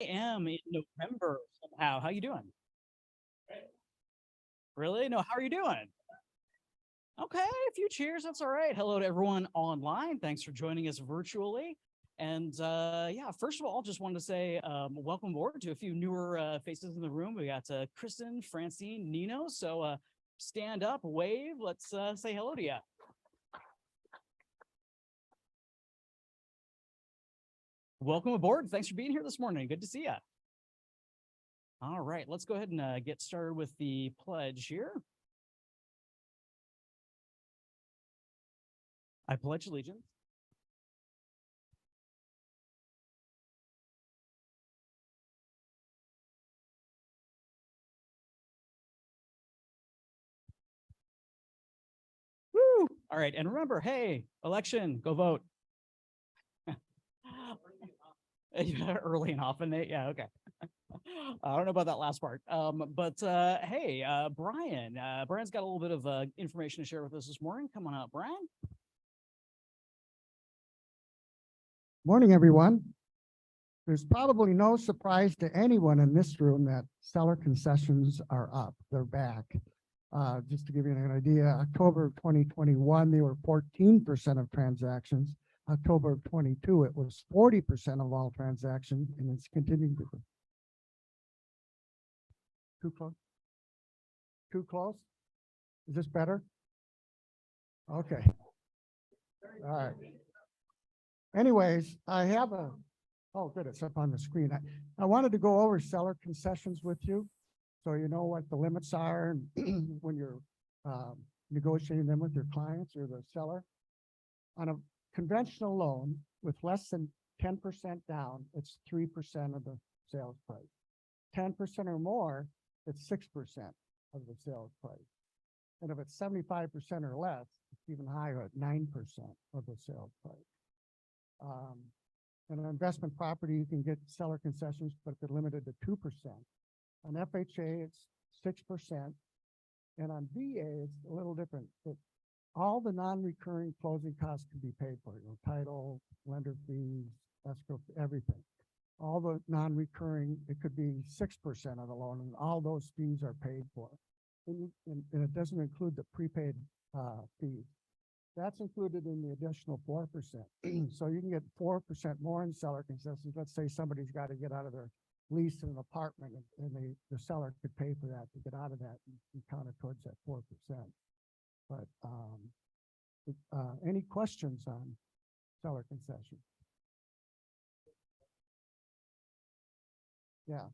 am in November somehow. How you doing? Really? No, how are you doing? Okay, a few cheers. That's all right. Hello to everyone online. Thanks for joining us virtually. And yeah, first of all, just wanted to say welcome aboard to a few newer faces in the room. We got Kristen, Francine, Nino. So stand up, wave. Let's say hello to you. Welcome aboard. Thanks for being here this morning. Good to see you. All right, let's go ahead and get started with the pledge here. I pledge allegiance Woo! All right, and remember, hey, election, go vote. Early and often, yeah, okay. I don't know about that last part, but hey, Brian's got a little bit of information to share with us this morning. Come on up, Brian. Morning, everyone. There's probably no surprise to anyone in this room that seller concessions are up. They're back. Just to give you an idea, October of 2021, they were 14% of transactions. October of 22, it was 40% of all transactions, and it's continuing to grow. Too close? Too close? Is this better? Okay. All right. Anyways, I have oh, good, it's up on the screen. I wanted to go over seller concessions with you, so you know what the limits are when you're negotiating them with your clients or the seller. On a conventional loan with less than 10% down, it's 3% of the sales price. 10% or more, it's 6% of the sales price. And if it's 75% or less, it's even higher at 9% of the sales price. And an investment property, you can get seller concessions, but they're limited to 2%. On FHA, it's 6%. And on VA, it's a little different. But all the non-recurring closing costs can be paid for, title, lender fees, escrow, everything. All the non-recurring, it could be 6% of the loan, and all those fees are paid for. And it doesn't include the prepaid fees. That's included in the additional 4%. So you can get 4% more in seller concessions. Let's say somebody's got to get out of their lease in an apartment, and the seller could pay for that to get out of that and count it towards that 4%. But any questions on seller concessions? Yeah.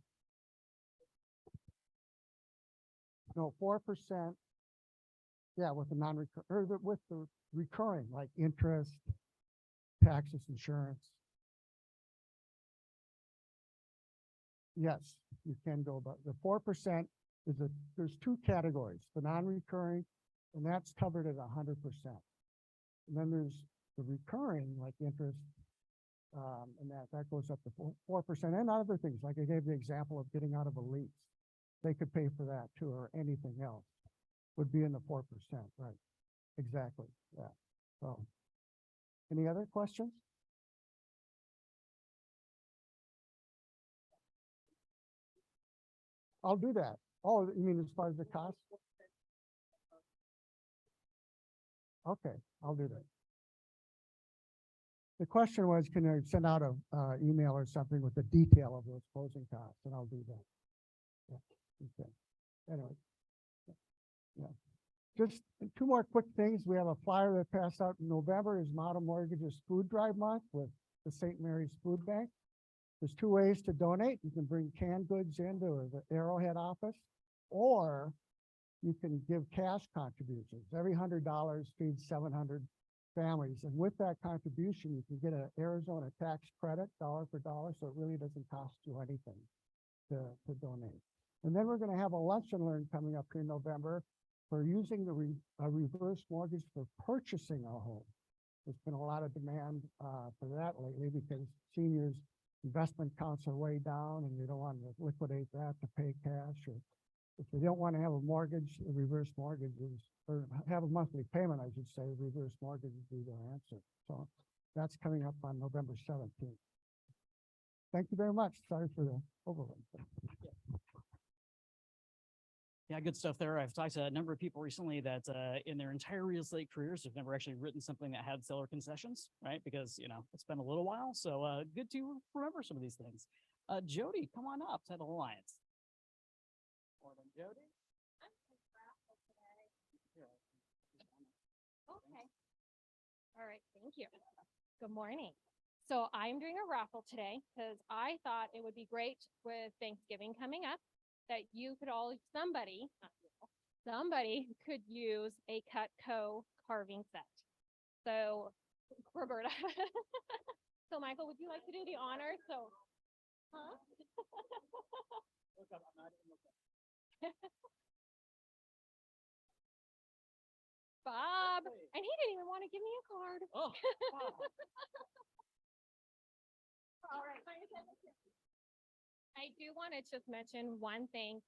No, 4%. Yeah, with the non-recurring, or with the recurring, like interest, taxes, insurance. Yes, you can go, but the 4% is there's two categories, the non-recurring, and that's covered at 100%. And then there's the recurring, like interest, and that goes up to 4%, and other things, like I gave the example of getting out of a lease. They could pay for that too, or anything else would be in the 4%, right? Exactly, yeah. So, any other questions? I'll do that. Oh, you mean as far as the cost? Okay, I'll do that. The question was, can I send out a email or something with the detail of those closing costs, and I'll do that. Yeah. Okay. Anyway, yeah. Just two more quick things. We have a flyer that passed out in November is Model Mortgage's Food Drive Month with the St. Mary's Food Bank. There's two ways to donate. You can bring canned goods into the Arrowhead office, or you can give cash contributions. Every $100 feeds 700 families. And with that contribution, you can get an Arizona tax credit, dollar for dollar, so it really doesn't cost you anything to donate. And then we're going to have a lunch and learn coming up here in November for using the reverse mortgage for purchasing a home. There's been a lot of demand for that lately because seniors' investment counts are way down and they don't want to liquidate that to pay cash, or if they don't want to have a mortgage, a reverse mortgage is, or have a monthly payment, I should say, reverse mortgage would be their answer. So that's coming up on November 17th. thank you very much. Sorry for the overrun. Yeah, good stuff there. I've talked to a number of people recently that in their entire real estate careers have never actually written something that had seller concessions, right? Because, you know, it's been a little while. So good to remember some of these things. Jody, come on up, Title Alliance. Morning, Jody. Okay. All right, thank you. Good morning. So I'm doing a raffle today because I thought it would be great with Thanksgiving coming up that you could all, somebody, not you, somebody could use a Cutco carving set. So Roberta. So Michael, would you like to do the honor? So, huh? Bob, and he didn't even want to give me a card. Oh, wow. All right. I do want to just mention one thing.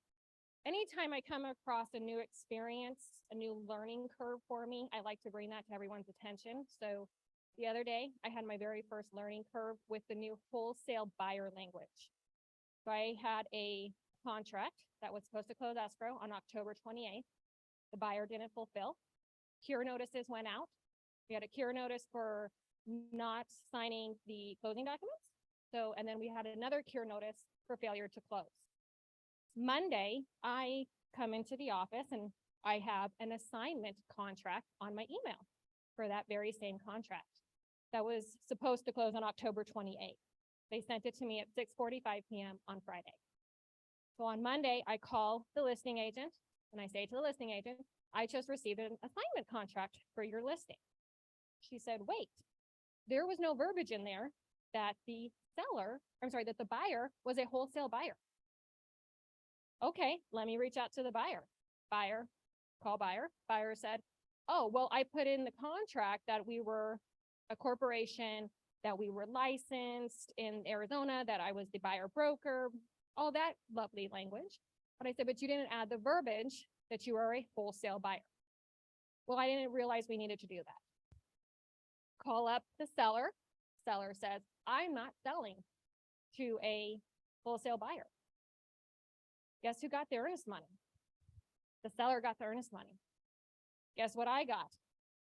Anytime I come across a new experience, a new learning curve for me, I like to bring that to everyone's attention. So the other day, I had my very first learning curve with the new wholesale buyer language. So I had a contract that was supposed to close escrow on October 28th. The buyer didn't fulfill. Cure notices went out. We had a cure notice for not signing the closing documents. So, and then we had another cure notice for failure to close. Monday, I come into the office and I have an assignment contract on my email for that very same contract that was supposed to close on October 28th. They sent it to me at 6:45 p.m. on Friday. So on Monday, I call the listing agent and I say to the listing agent, I just received an assignment contract for your listing. She said, wait, there was no verbiage in there that the that the buyer was a wholesale buyer. Okay, let me reach out to the buyer. Call buyer. Buyer said, oh, well, I put in the contract that we were a corporation, that we were licensed in Arizona, that I was the buyer broker, all that lovely language. But I said, but you didn't add the verbiage that you are a wholesale buyer. Well, I didn't realize we needed to do that. Call up the seller. Seller says, I'm not selling to a wholesale buyer. Guess who got the earnest money? The seller got the earnest money. Guess what I got?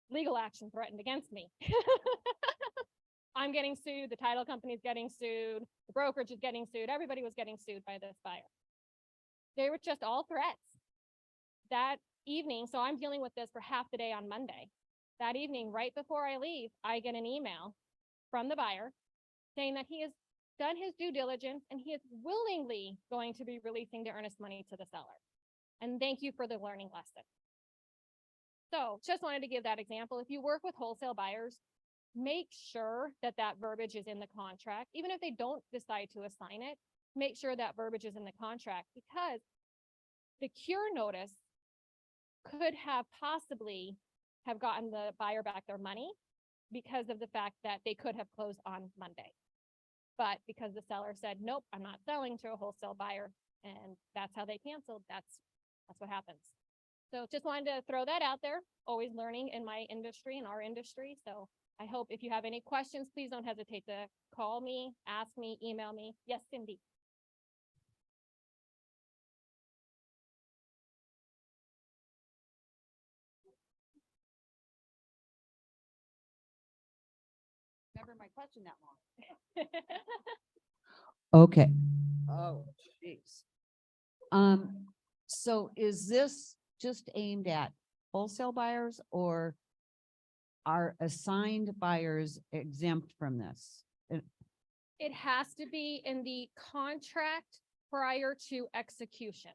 Legal action threatened against me. I'm getting sued. The title company is getting sued. The brokerage is getting sued. Everybody was getting sued by this buyer. They were just all threats. That evening, so I'm dealing with this for half the day on Monday. That evening, right before I leave, I get an email from the buyer saying that he has done his due diligence and he is willingly going to be releasing the earnest money to the seller. And thank you for the learning lesson. So just wanted to give that example. If you work with wholesale buyers, make sure that that verbiage is in the contract. Even if they don't decide to assign it, make sure that verbiage is in the contract, because the cure notice could have possibly have gotten the buyer back their money because of the fact that they could have closed on Monday. But because the seller said, nope, I'm not selling to a wholesale buyer, and that's how they canceled, that's what happens. So just wanted to throw that out there, always learning in my industry, in our industry. So I hope if you have any questions, please don't hesitate to call me, ask me, email me. Yes, Cindy. Remember my question that long. Okay. Oh, jeez. So is this just aimed at wholesale buyers, or are assigned buyers exempt from this? It has to be in the contract prior to execution.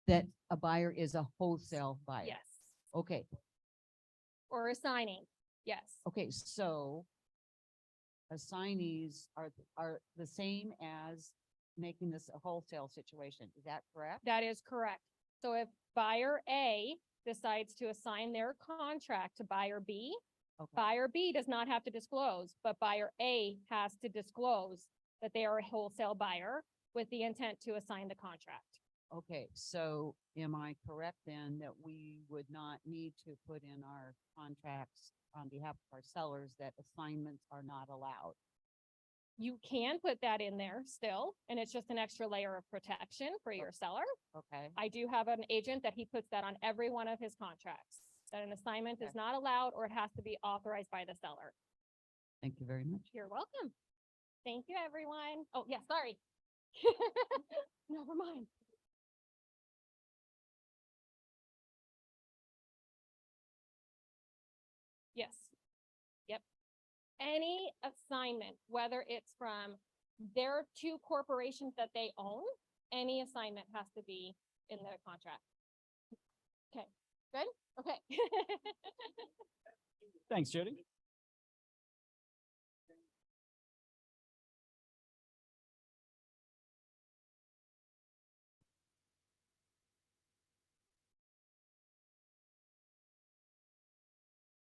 That a buyer is a wholesale buyer? Yes. Okay, Or assigning. Yes. okay, so assignees are the same as making this a wholesale situation. Is that correct? That is correct. So if buyer A decides to assign their contract to buyer B, Okay. buyer B does not have to disclose, but buyer A has to disclose that they are a wholesale buyer with the intent to assign the contract. Okay, so am I correct then that we would not need to put in our contracts on behalf of our sellers that assignments are not allowed? You can put that in there still, and it's just an extra layer of protection for your seller. Okay. I do have an agent that he puts that on every one of his contracts, that an assignment is Okay. not allowed or it has to be authorized by the seller. Thank you very much. You're welcome. Thank you, everyone. Oh, yeah, sorry. Never mind. Yes. Yep. Any assignment, whether it's from their two corporations that they own, any assignment has to be in the contract. Okay, good? Okay. Thanks, Jody.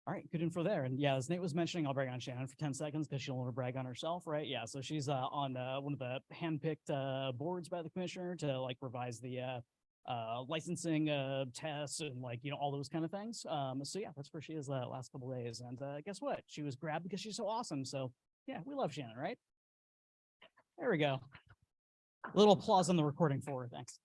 All right, good info there. And yeah, as Nate was mentioning, I'll brag on Shannon for 10 seconds because she'll want to brag on herself, right? Yeah, so she's on one of the handpicked boards by the commissioner to like revise the licensing tests and like, you know, all those kind of things. So yeah, that's where she is last couple of days. And guess what? She was grabbed because she's so awesome. So yeah, we love Shannon, right? There we go. A little applause on the recording for her. Thanks.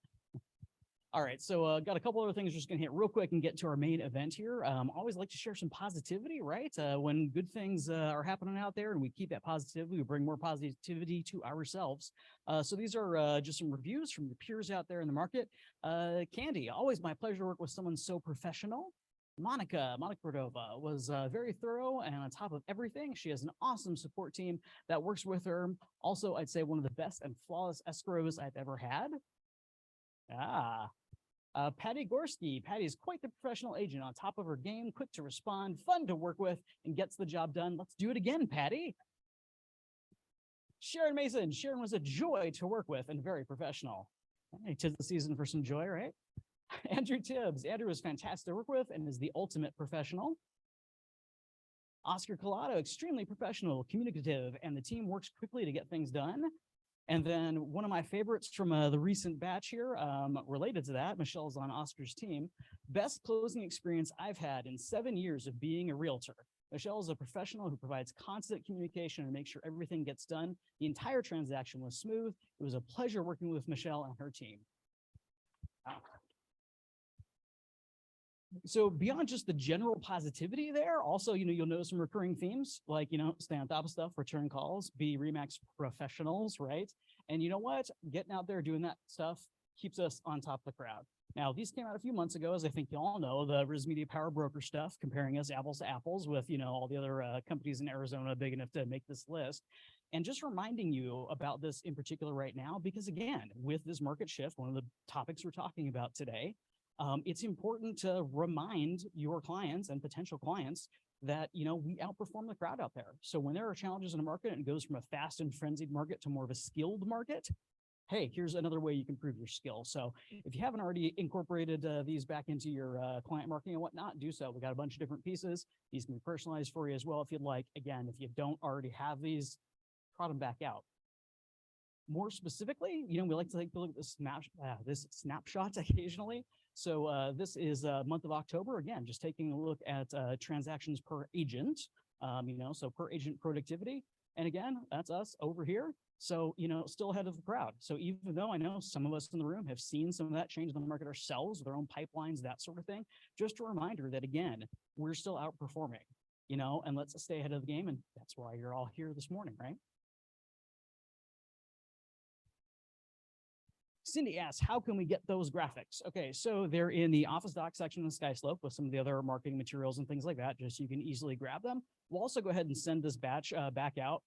All right, so got a couple other things just gonna hit real quick and get to our main event here. Always like to share some positivity, right? When good things are happening out there and we keep that positivity, we bring more positivity to ourselves. So these are just some reviews from your peers out there in the market. Candy, always my pleasure to work with someone so professional. Monica Cordova was very thorough and on top of everything. She has an awesome support team that works with her. Also, I'd say one of the best and flawless escrows I've ever had. Patty Gorski. Patty is quite the professional agent, on top of her game, quick to respond, fun to work with, and gets the job done. Let's do it again, Patty. Sharon Mason. Sharon was a joy to work with and very professional. Hey, 'tis the season for some joy, right? Andrew Tibbs. Andrew is fantastic to work with and is the ultimate professional. Oscar Collado, extremely professional, communicative, and the team works quickly to get things done. And then one of my favorites from the recent batch here, related to that, Michelle's on Oscar's team. Best closing experience I've had in 7 years of being a realtor. Michelle is a professional who provides constant communication and makes sure everything gets done. The entire transaction was smooth. It was a pleasure working with Michelle and her team. So beyond just the general positivity there, also, you know, you'll notice some recurring themes like, you know, stay on top of stuff, return calls, be RE/MAX professionals, right? And you know what? Getting out there doing that stuff keeps us on top of the crowd. Now, these came out a few months ago, as I think you all know, the Riz Media Power Broker stuff, comparing us apples to apples with, you know, all the other companies in Arizona big enough to make this list. And just reminding you about this in particular right now, because again, with this market shift, one of the topics we're talking about today, it's important to remind your clients and potential clients that, you know, we outperform the crowd out there. So when there are challenges in a market and it goes from a fast and frenzied market to more of a skilled market, hey, here's another way you can prove your skill. So if you haven't already incorporated these back into your client marketing and whatnot, do so. We got a bunch of different pieces. These can be personalized for you as well if you'd like. Again, if you don't already have these, trot them back out. More specifically, you know, we like to take a look at this snapshot occasionally. So this is month of October. Again, just taking a look at transactions per agent, you know, so per agent productivity. And again, that's us over here. So, you know, still ahead of the crowd. So even though I know some of us in the room have seen some of that change in the market ourselves with our own pipelines, that sort of thing, just a reminder that, again, we're still outperforming, you know, and let's stay ahead of the game. And that's why you're all here this morning, right? Cindy asks, how can we get those graphics? Okay, so they're in the Office Doc section of the SkySlope with some of the other marketing materials and things like that, just so you can easily grab them. We'll also go ahead and send this batch back out.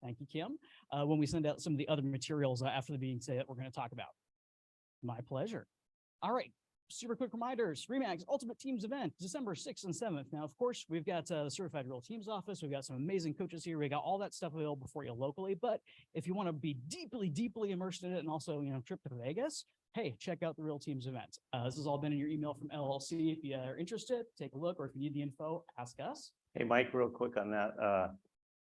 Thank you, Kim. When we send out some of the other materials after the meeting today that we're going to talk about. My pleasure. All right. Super quick reminders, RE/MAX Ultimate Teams event, December 6th and 7th. Now, of course, we've got the Certified Real Teams office. We've got some amazing coaches here. We got all that stuff available for you locally. But if you want to be deeply, deeply immersed in it and also, you know, trip to Vegas, hey, check out the Real Teams event. This has all been in your email from LLC. If you are interested, take a look, or if you need the info, ask us. Hey, Mike, real quick on that.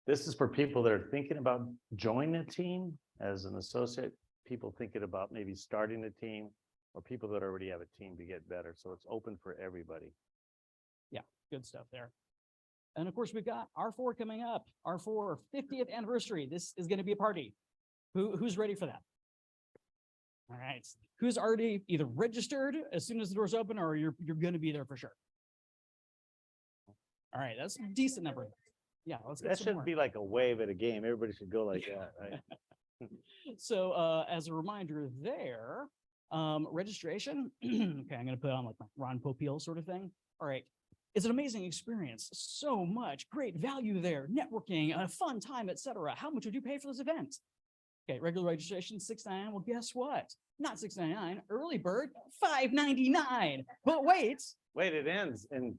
This is for people that are thinking about joining a team as an associate, people thinking about maybe starting a team, or people that already have a team to get better. So it's open for everybody. Yeah, good stuff there. And of course, we've got R4 coming up, R4 50th anniversary. This is going to be a party. Who's ready for that? All right. Who's already either registered as soon as the doors open, or you're going to be there for sure? All right, that's a decent number. Yeah, let's get That some shouldn't more. be like a wave at a game. Everybody should go like that, right? So as a reminder there, registration, okay, I'm gonna put on like my Ron Popeil sort of thing. All right. It's an amazing experience. So much great value there, networking, a fun time, etc. How much would you pay for this event? Okay, regular registration, $6.99. Well, guess what? Not $6.99. Early bird, $5.99. But wait, Wait, it ends in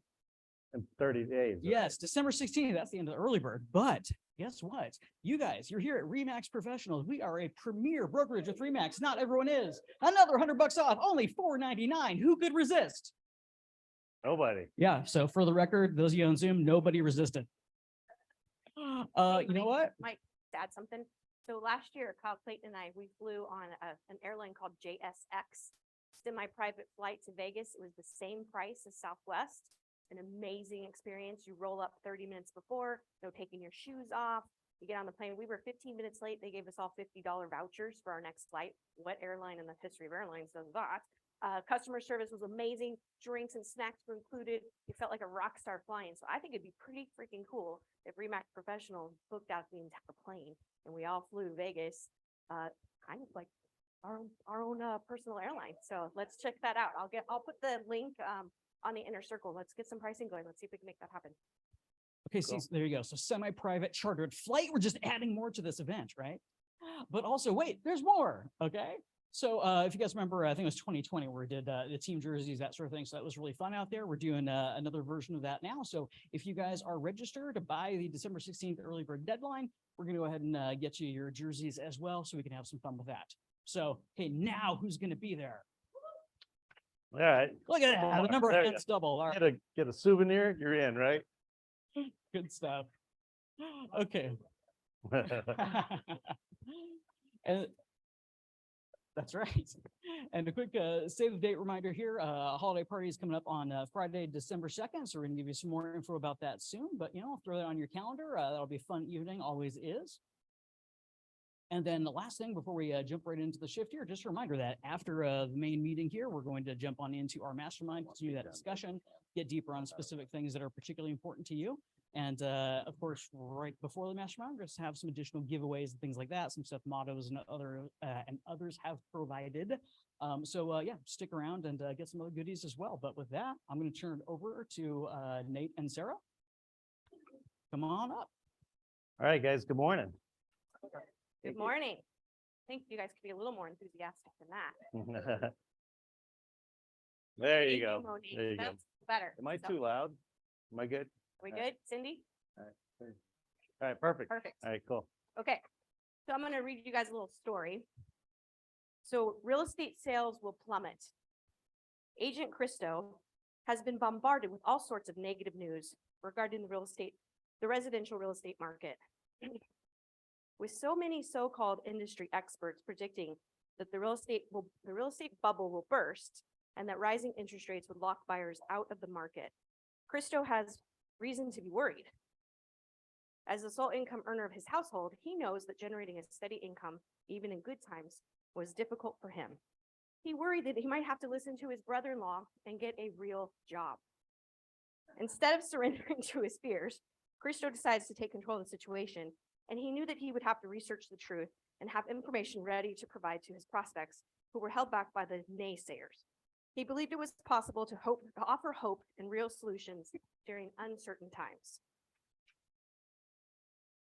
30 days. right? yes, December 16th, that's the end of the early bird. But guess what? You guys, you're here at Remax Professionals. We are a premier brokerage with Remax. Not everyone is. Another $100 off, only $4.99. Who could resist? Nobody. Yeah, so for the record, those of you on Zoom, nobody resisted. You know what? Might add something. So last year, Kyle Clayton and I, we flew on an airline called JSX, semi-private flight to Vegas. It was the same price as Southwest. An amazing experience. You roll up 30 minutes before, no taking your shoes off. You get on the plane. We were 15 minutes late. They gave us all $50 vouchers for our next flight. What airline in the history of airlines does that? Customer service was amazing. Drinks and snacks were included. You felt like a rock star flying. So I think it'd be pretty freaking cool if Remax Professional booked out the entire plane and we all flew to Vegas, kind of like our own personal airline. So let's check that out. I'll put the link on the inner circle. Let's get some pricing going. Let's see if we can make that happen. Okay, see, Cool. so there you go. So semi-private chartered flight, we're just adding more to this event, right? But also, wait, there's more, okay? So if you guys remember, I think it was 2020 where we did the team jerseys, that sort of thing. So that was really fun out there. We're doing another version of that now. So if you guys are registered by the December 16th early bird deadline, we're going to go ahead and get you your jerseys as well so we can have some fun with that. So, hey, now who's going to be there? All right. Look at that. The number of There you heads double. All right. Get a souvenir, you're in, right? Good stuff. Okay. And that's right. And a quick save the date reminder here, holiday party is coming up on Friday, December 2nd. So we're gonna give you some more info about that soon, but I'll throw that on your calendar. That'll be a fun evening, always is. And then the last thing before we jump right into the shift here, just a reminder that after the main meeting here, we're going to jump on into our mastermind, continue that discussion, get deeper on specific things that are particularly important to you. And of course, right before the mastermind, we're just have some additional giveaways and things like that, some stuff mottos and others have provided. So yeah, stick around and get some other goodies as well. But with that, I'm going to turn it over to Nate and Sarah. Come on up. All right, guys, good morning. Good morning. I think you guys could be a little more enthusiastic than that. There you Thank go. Monique. There you go. That's better. Am I So, too loud? Am I good? Are we good, Cindy? All right, perfect. Perfect. All right, cool. Okay, so I'm going to read you guys a little story. So real estate sales will plummet. Agent Christo has been bombarded with all sorts of negative news regarding the residential real estate market. With so many so-called industry experts predicting that the real estate bubble will burst and that rising interest rates would lock buyers out of the market, Christo has reason to be worried. As the sole income earner of his household, he knows that generating a steady income, even in good times, was difficult for him. He worried that he might have to listen to his brother-in-law and get a real job. Instead of surrendering to his fears, Christo decides to take control of the situation, and he knew that he would have to research the truth and have information ready to provide to his prospects who were held back by the naysayers. He believed it was possible to offer hope and real solutions during uncertain times.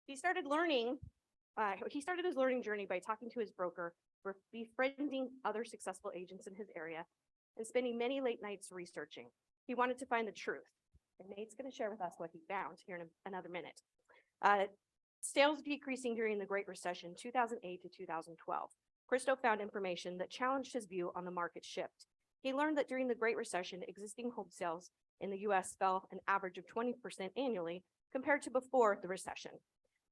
He started his learning journey by talking to his broker, befriending other successful agents in his area, and spending many late nights researching. He wanted to find the truth. And Nate's going to share with us what he found here in another minute. Sales decreasing during the Great Recession, 2008 to 2012. Christo found information that challenged his view on the market shift. He learned that during the Great Recession, existing home sales in the US fell an average of 20% annually compared to before the recession.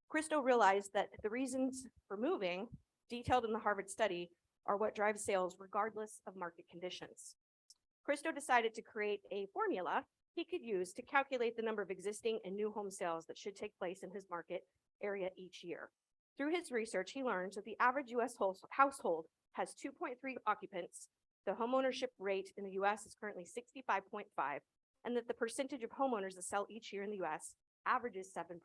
Christo realized that the reasons for moving, detailed in the Harvard study, are what drives sales regardless of market conditions. Christo decided to create a formula he could use to calculate the number of existing and new home sales that should take place in his market area each year. Through his research, he learned that the average U.S. household has 2.3 occupants. The homeownership rate in the U.S. is currently 65.5, and that the percentage of homeowners that sell each year in the U.S. averages 7%.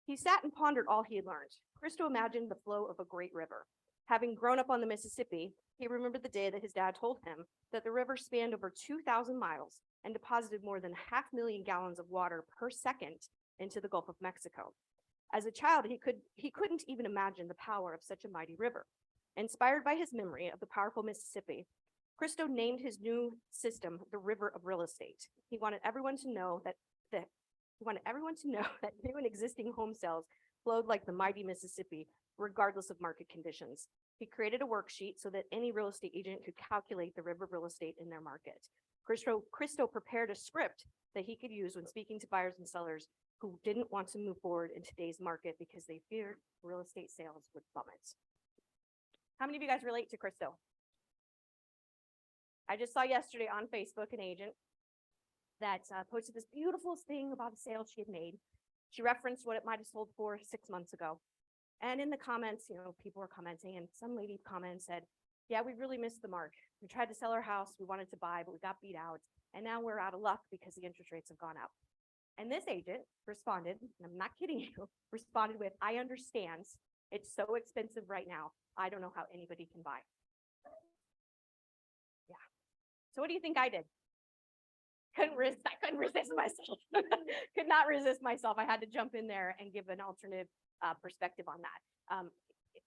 He sat and pondered all he had learned. Christo imagined the flow of a great river. Having grown up on the Mississippi, he remembered the day that his dad told him that the river spanned over 2,000 miles and deposited more than 500,000 gallons of water per second into the Gulf of Mexico. As a child, he couldn't even imagine the power of such a mighty river. Inspired by his memory of the powerful Mississippi, Christo named his new system the River of Real Estate. He wanted everyone to know that new and existing home sales flowed like the mighty Mississippi, regardless of market conditions. He created a worksheet so that any real estate agent could calculate the river of real estate in their market. Christo prepared a script that he could use when speaking to buyers and sellers who didn't want to move forward in today's market because they feared real estate sales would plummet. How many of you guys relate to Christo? I just saw yesterday on Facebook an agent that posted this beautiful thing about a sale she had made. She referenced what it might have sold for 6 months ago. And in the comments, people were commenting, and some lady commented said, yeah, we really missed the mark. We tried to sell our house, we wanted to buy, but we got beat out. And now we're out of luck because the interest rates have gone up. And this agent responded, and I'm not kidding you, responded with, I understand. It's so expensive right now. I don't know how anybody can buy. Yeah. So what do you think I did? I couldn't resist myself. Could not resist myself. I had to jump in there and give an alternative perspective on that.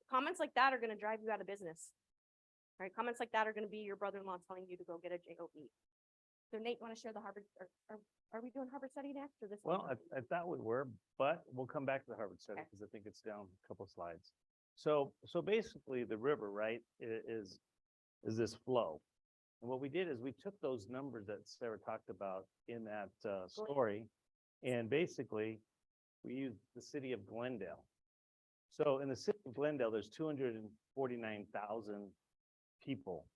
Comments like that are going to drive you out of business. Right? Comments like that are going to be your brother-in-law telling you to go get a job. So Nate, want to share the Harvard, or are we doing Harvard study next or this? Well, I thought we were, but we'll come back to the Harvard study Okay. because I think it's down a couple slides. So basically the river, right, is this flow. And what we did is we took those numbers that Sarah talked about in that story, and basically we used the city of Glendale. So in the city of Glendale, there's 249,000 people.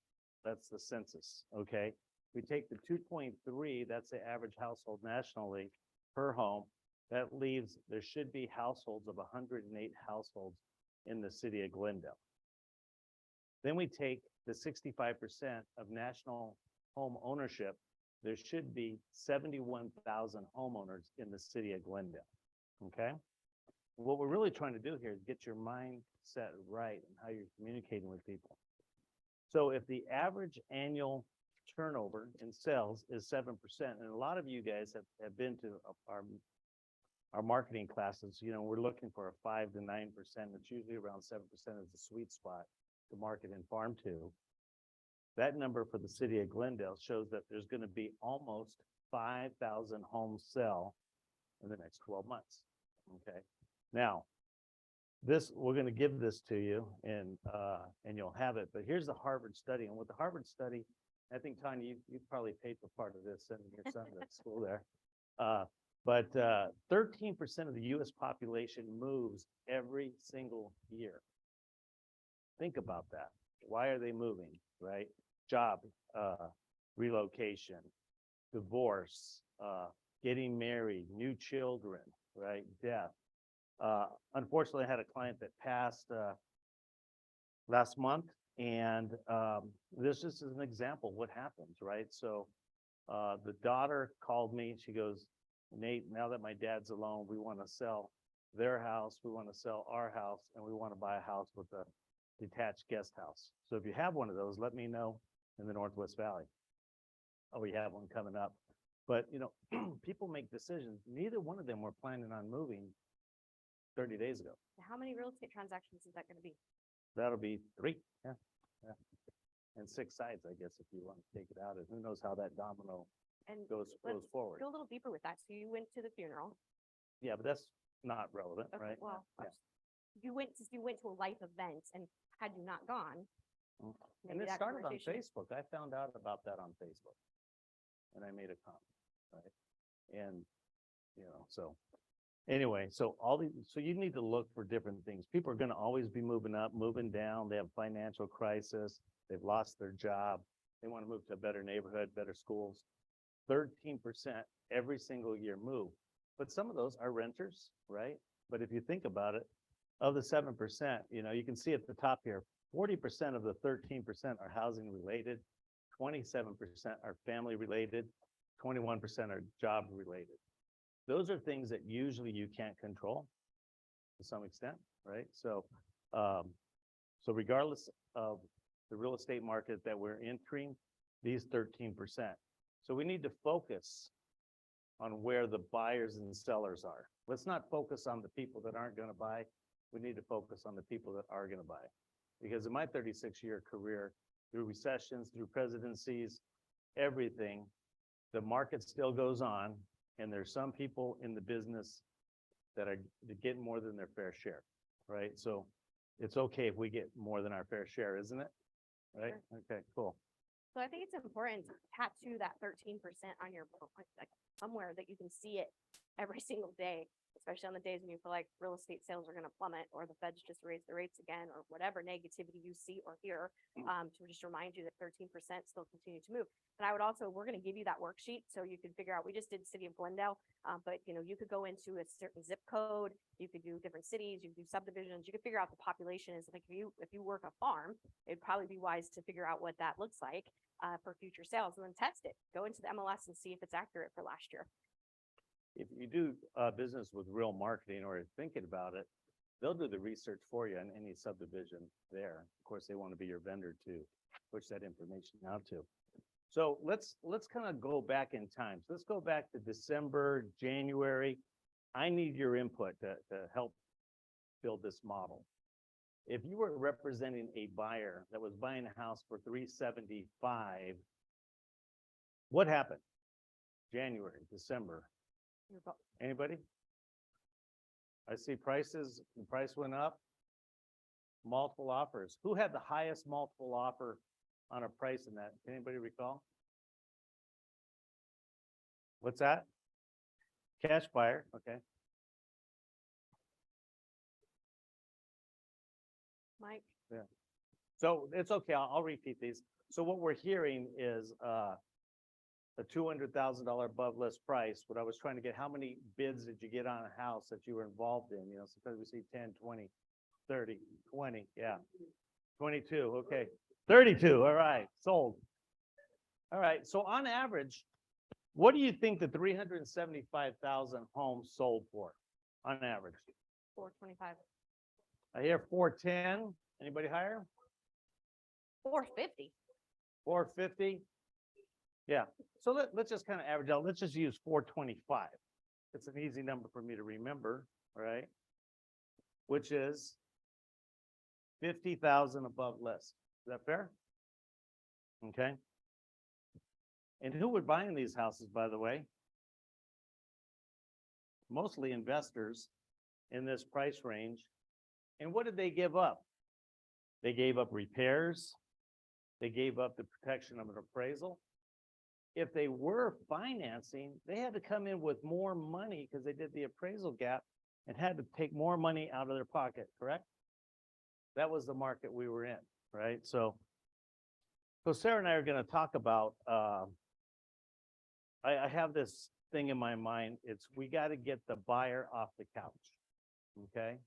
That's the census, okay? We take the 2.3, that's the average household nationally per home. That leaves, there should be households of 108 households in the city of Glendale. Then we take the 65% of national home ownership. There should be 71,000 homeowners in the city of Glendale, okay? What we're really trying to do here is get your mindset right and how you're communicating with people. So if the average annual turnover in sales is 7%, and a lot of you guys have been to our marketing classes, we're looking for a 5 to 9%. It's usually around 7% is the sweet spot to market and farm to. That number for the city of Glendale shows that there's going to be almost 5,000 homes sell in the next 12 months. Okay. Now, we're going to give this to you and you'll have it, but here's the Harvard study. And with the Harvard study, I think, Tanya, you probably paid for part of this, sending your son to school there. But 13% of the U.S. population moves every single year. Think about that. Why are they moving, right? Job, relocation, divorce, getting married, new children, right? Death. Unfortunately, I had a client that passed last month, and this just is an example of what happens, right? So the daughter called me. She goes, Nate, now that my dad's alone, we want to sell their house, we want to sell our house, and we want to buy a house with a detached guest house. So if you have one of those, let me know in the Northwest Valley. Oh, we have one coming up. But, people make decisions. Neither one of them were planning on moving 30 days ago. How many real estate transactions is that going to be? That'll be 3. Yeah. And 6 sides, I guess, if you want to take it out. And who knows how that domino And goes let's forward. go a little deeper with that. So you went to the funeral. Yeah, but that's not relevant, Okay, right? well, Yeah. you went to a life event, and had you not gone, Mm. maybe And it that started on conversation- Facebook. I found out about that on Facebook. And I made a comment, right? And, so anyway, so you need to look for different things. People are going to always be moving up, moving down. They have financial crisis. They've lost their job. They want to move to a better neighborhood, better schools. 13% every single year move. But some of those are renters, right? But if you think about it, of the 7%, you can see at the top here, 40% of the 13% are housing related, 27% are family related, 21% are job related. Those are things that usually you can't control to some extent, right? So regardless of the real estate market that we're entering, these 13%. So we need to focus on where the buyers and sellers are. Let's not focus on the people that aren't going to buy. We need to focus on the people that are going to buy. Because in my 36-year career, through recessions, through presidencies, everything, the market still goes on, and there's some people in the business that are getting more than their fair share, right? So it's okay if we get more than our fair share, isn't it? Right? Okay, cool. So I think it's important to tattoo that 13% on your, like, somewhere that you can see it every single day, especially on the days when you feel like real estate sales are going to plummet, or the feds just raised the rates again, or whatever negativity you see or hear, to just remind you that 13% still continue to move. And I would also, we're going to give you that worksheet so you can figure out, we just did City of Glendale, but you could go into a certain zip code, you could do different cities, you could do subdivisions, you could figure out the population is, like, if you work a farm, it'd probably be wise to figure out what that looks like for future sales, and then test it. Go into the MLS and see if it's accurate for last year. If you do business with real marketing or thinking about it, they'll do the research for you on any subdivision there. Of course, they want to be your vendor to push that information out to. So let's kind of go back in time. So let's go back to December, January. I need your input to help build this model. If you were representing a buyer that was buying a house for $375, what happened? January, December. Anybody? I see prices, the price went up. Multiple offers. Who had the highest multiple offer on a price in that? Anybody recall? What's that? Cash buyer, okay. Mike? Yeah. So it's okay, I'll repeat these. So what we're hearing is a $200,000 above list price. What I was trying to get, how many bids did you get on a house that you were involved in? Sometimes we see 10, 20, 30, 20, yeah. 22, okay. 32, all right, sold. All right, so on average, what do you think the 375,000 homes sold for on average? 425. I hear 410. Anybody higher? 450. 450? Yeah, so let's just kind of average out. Let's just use 425. It's an easy number for me to remember, right? Which is 50,000 above list. Is that fair? Okay. And who were buying these houses, by the way? Mostly investors in this price range. And what did they give up? They gave up repairs. They gave up the protection of an appraisal. If they were financing, they had to come in with more money because they did the appraisal gap and had to take more money out of their pocket, correct? That was the market we were in, right? So Sarah and I are going to talk about, I have this thing in my mind. It's, we got to get the buyer off the couch, okay?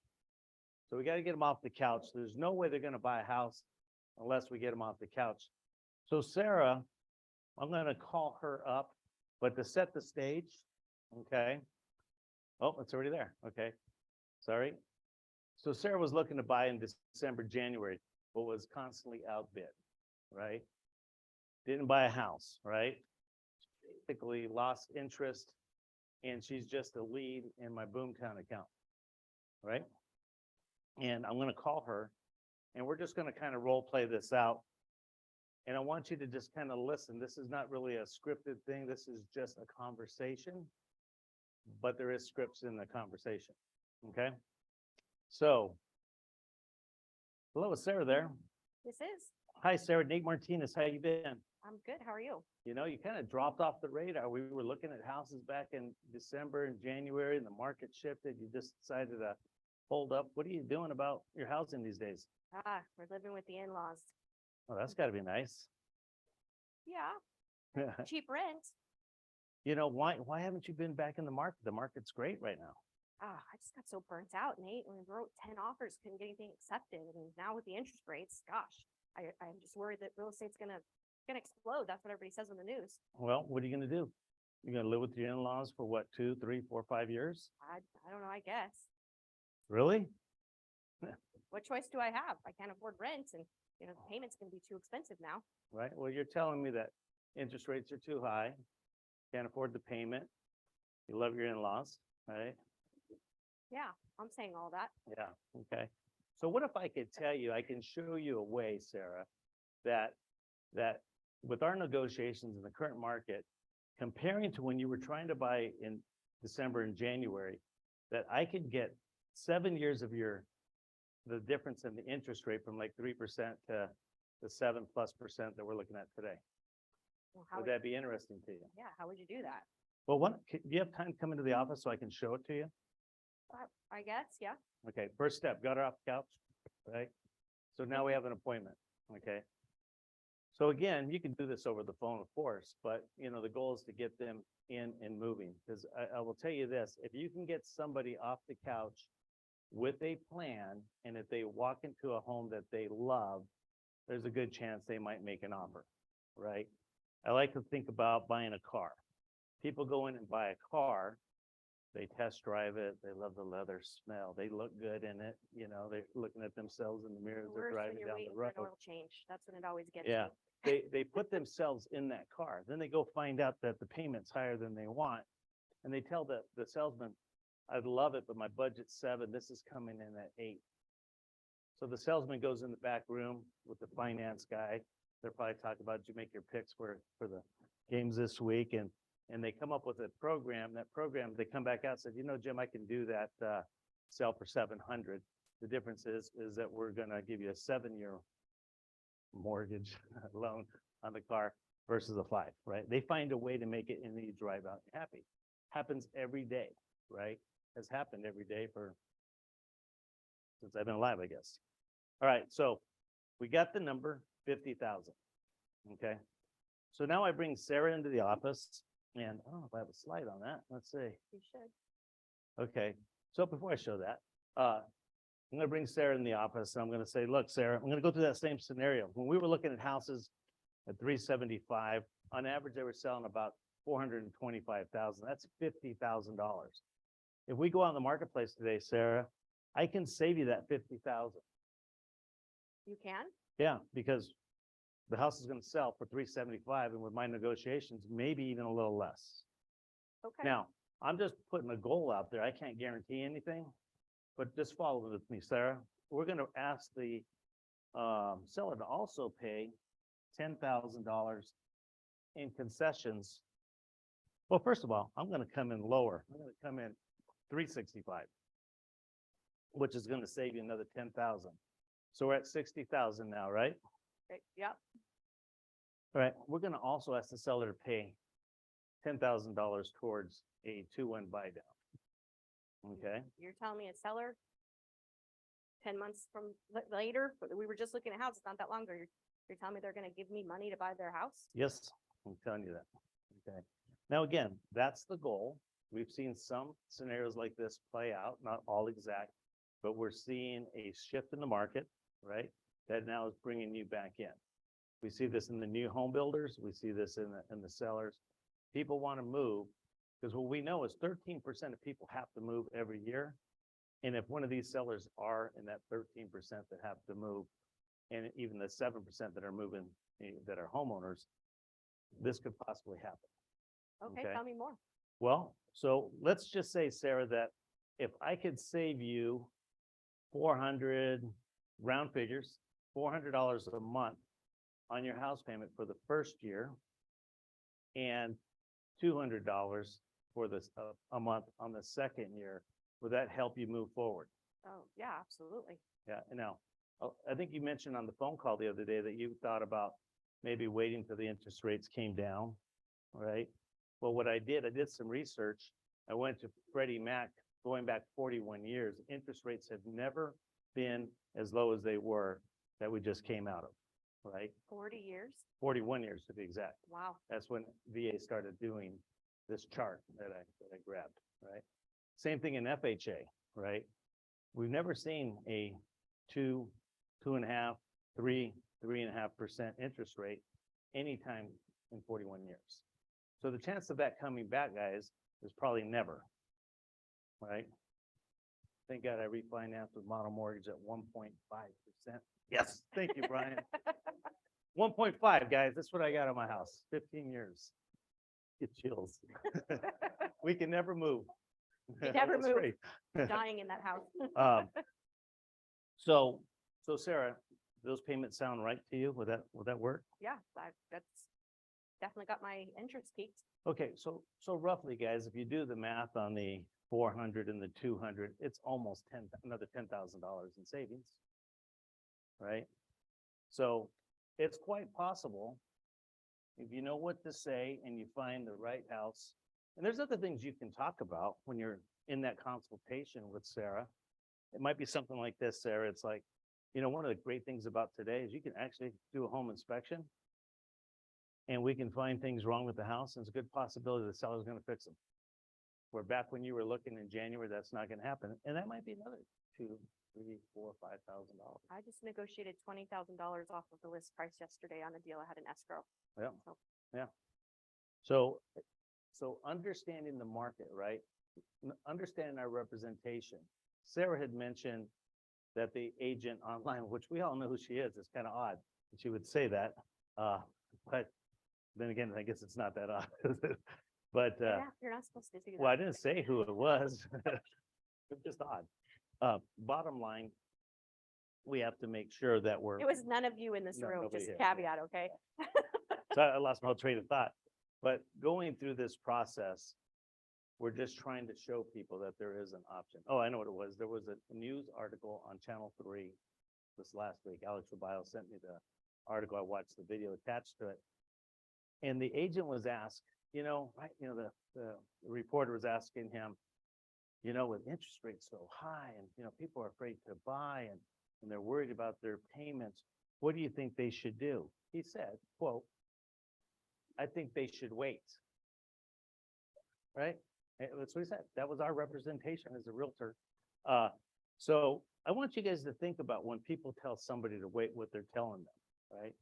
So we got to get them off the couch. There's no way they're going to buy a house unless we get them off the couch. So Sarah, I'm going to call her up, but to set the stage, okay? Oh, it's already there. Okay, sorry. So Sarah was looking to buy in December, January, but was constantly outbid, right? Didn't buy a house, right? Basically lost interest, and she's just a lead in my Boomtown account, right? And I'm going to call her, and we're just going to kind of role play this out. And I want you to just kind of listen. This is not really a scripted thing. This is just a conversation, but there is scripts in the conversation, okay? So, hello, is Sarah there? This is. Hi, Sarah, Nate Martinez, how you been? I'm good. How are you? You kind of dropped off the radar. We were looking at houses back in December and January, and the market shifted. You just decided to hold up. What are you doing about your housing these days? We're living with the in-laws. Oh, that's got to be nice. Yeah, cheap rent. You know, why haven't you been back in the market? The market's great right now. I just got so burnt out, Nate, when we wrote 10 offers, couldn't get anything accepted. And now with the interest rates, gosh, I'm just worried that real estate's gonna explode. That's what everybody says on the news. Well, what are you gonna do? You're gonna live with your in-laws for what, 2, 3, 4, 5 years? I don't know, I guess. Really? What choice do I have? I can't afford rent and, the payment's gonna be too expensive now. Right? Well, you're telling me that interest rates are too high, can't afford the payment. You love your in-laws, right? Yeah, I'm saying all that. Yeah, okay. So what if I could tell you, I can show you a way, Sarah, that with our negotiations in the current market, comparing to when you were trying to buy in December and January, that I could get 7 years of the difference in the interest rate from like 3% to the 7+% that we're looking at today. Well, how Would would, that be interesting to you? yeah, how would you do that? Well, do you have time to come into the office so I can show it to you? I guess, yeah. Okay, first step, got her off the couch, right? So now we have an appointment, okay? So again, you can do this over the phone, of course, but the goal is to get them in and moving. Because I will tell you this, if you can get somebody off the couch with a plan, and if they walk into a home that they love, there's a good chance they might make an offer, right? I like to think about buying a car. People go in and buy a car, they test drive it, they love the leather smell, they look good in it, they're looking at themselves in the mirror as they're Worse when driving you're down waiting the for road. an oil change. That's when it always gets Yeah, you. they put themselves in that car. Then they go find out that the payment's higher than they want. And they tell the salesman, I'd love it, but my budget's 7. This is coming in at 8. So the salesman goes in the back room with the finance guy. They're probably talking about, did you make your picks for the games this week? And they come up with a program. That program, they come back out and said, Jim, I can do that sell for 700. The difference is that we're gonna give you a 7-year mortgage loan on the car versus a 5, right? They find a way to make it and you drive out happy. Happens every day, right? Has happened every day since I've been alive, I guess. All right, so we got the number 50,000. Okay. So now I bring Sarah into the office, and I don't know if I have a slide on that. Let's see. You should. Okay. So before I show that, I'm going to bring Sarah in the office. And I'm going to say, look, Sarah, I'm going to go through that same scenario. When we were looking at houses at 375, on average, they were selling about 425,000. That's $50,000. If we go out in the marketplace today, Sarah, I can save you that 50,000. You can? Yeah, because the house is going to sell for 375, and with my negotiations, maybe even a little less. Okay. Now, I'm just putting a goal out there. I can't guarantee anything, but just follow with me, Sarah. We're going to ask the seller to also pay $10,000 in concessions. Well, first of all, I'm going to come in lower. I'm going to come in 365, which is going to save you another 10,000. So we're at 60,000 now, right? Okay, yep. All right. We're going to also ask the seller to pay $10,000 towards a 2-1 buy down. Okay. You're telling me a seller 10 months from later, but we were just looking at houses not that long ago. You're telling me they're going to give me money to buy their house? Yes, I'm telling you that. Okay. Now, again, that's the goal. We've seen some scenarios like this play out, not all exact, but we're seeing a shift in the market, right? That now is bringing you back in. We see this in the new home builders. We see this in the sellers. People want to move because what we know is 13% of people have to move every year. And if one of these sellers are in that 13% that have to move, and even the 7% that are moving, that are homeowners, this could possibly happen. Okay, Okay. tell me more. Well, so let's just say, Sarah, that if I could save you 400, round figures, $400 a month on your house payment for the first year and $200 for this a month on the second year, would that help you move forward? Oh, yeah, absolutely. Yeah, and now, I think you mentioned on the phone call the other day that you thought about maybe waiting till the interest rates came down, right? Well, what I did some research. I went to Freddie Mac, going back 41 years. Interest rates have never been as low as they were that we just came out of, right? 40 years? 41 years to be exact. Wow. That's when VA started doing this chart that I grabbed, right? Same thing in FHA, right? We've never seen a 2.5, 3.5% interest rate anytime in 41 years. So the chance of that coming back, guys, is probably never, right? Thank God I refinanced with model mortgage at 1.5%. Yes, thank you, Brian. 1.5, guys, that's what I got on my house, 15 years. Get chills. We can never move. You never That's move. great. Dying in that house. So Sarah, those payments sound right to you? Would that work? Yeah, that's definitely got my interest peaked. Okay, so roughly, guys, if you do the math on the 400 and the 200, it's almost another $10,000 in savings, right? So it's quite possible if you know what to say and you find the right house. And there's other things you can talk about when you're in that consultation with Sarah. It might be something like this, Sarah. It's like, you know, one of the great things about today is you can actually do a home inspection and we can find things wrong with the house. And it's a good possibility the seller's going to fix them. Where back when you were looking in January, that's not going to happen. And that might be another $2,000, $3,000, $4,000, $5,000. I just negotiated $20,000 off of the list price yesterday on a deal I had in escrow. Yeah, So- yeah. So understanding the market, right? Understanding our representation. Sarah had mentioned that the agent online, which we all know who she is, it's kind of odd that she would say that. But then again, I guess it's not that odd. But, Yeah, you're not supposed to do that. well, I didn't say who it was. It's just odd. Bottom line, we have to make sure that we're. It was none of you in this No, room, nobody just here, yeah. caveat, okay? So I lost my whole train of thought. But going through this process, we're just trying to show people that there is an option. Oh, I know what it was. There was a news article on Channel 3 this last week. Alex Rubio sent me the article. I watched the video attached to it. And the agent was asked, you know, right, you know, the reporter was asking him, you know, with interest rates so high and, you know, people are afraid to buy and they're worried about their payments. What do you think they should do? He said, quote, I think they should wait. Right? That's what he said. That was our representation as a realtor. So I want you guys to think about when people tell somebody to wait, what they're telling them, right?